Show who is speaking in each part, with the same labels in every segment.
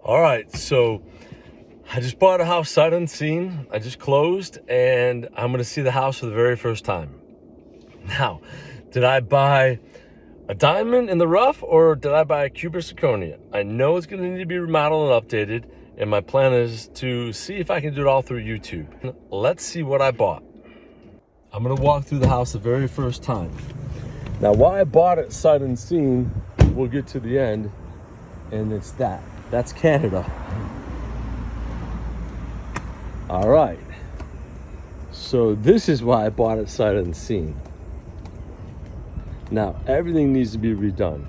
Speaker 1: All right, so I just bought a house sight unseen. I just closed, and I'm gonna see the house for the very first time. Now, did I buy a diamond in the rough, or did I buy a cube or zirconia? I know it's gonna need to be remodeled and updated, and my plan is to see if I can do it all through YouTube. Let's see what I bought. I'm gonna walk through the house the very first time. Now, why I bought it sight unseen, we'll get to the end, and it's that. That's Canada. All right. So this is why I bought it sight unseen. Now, everything needs to be redone.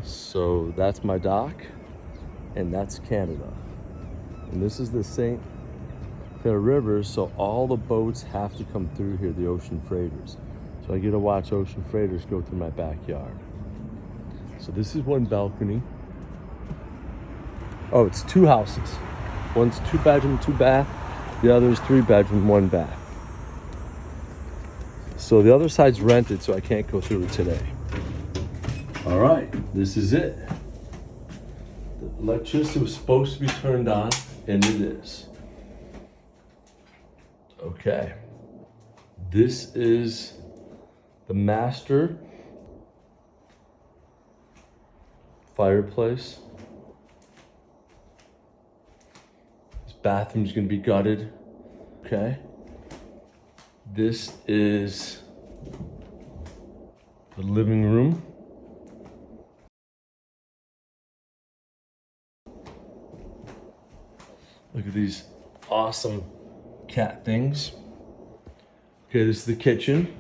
Speaker 1: So that's my dock, and that's Canada. And this is the St. Clair River, so all the boats have to come through here, the ocean freighters. So I get to watch ocean freighters go through my backyard. So this is one balcony. Oh, it's two houses. One's 2 bedroom, 2 bath. The other is 3 bedroom, 1 bath. So the other side's rented, so I can't go through it today. All right, this is it. The electricity was supposed to be turned on, and it is. Okay. This is the master fireplace. Bathroom's gonna be gutted. Okay. This is the living room. Look at these awesome cat things. Okay, this is the kitchen.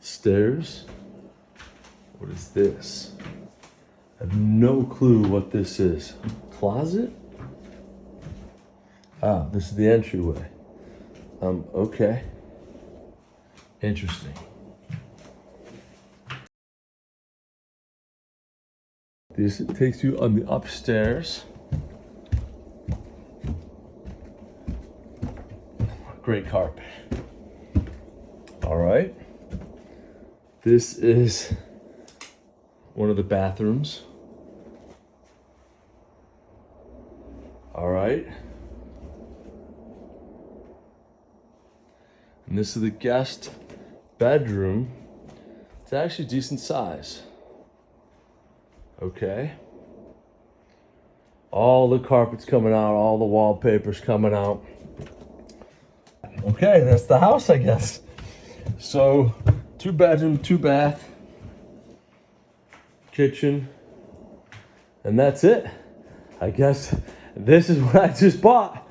Speaker 1: Stairs. What is this? I have no clue what this is. Closet? Ah, this is the entryway. Okay. Interesting. This takes you on the upstairs. Great carpet. All right. This is one of the bathrooms. All right. And this is the guest bedroom. It's actually decent size. Okay. All the carpet's coming out, all the wallpaper's coming out. Okay, that's the house, I guess. So, 2 bedroom, 2 bath, kitchen, and that's it. I guess this is what I just bought.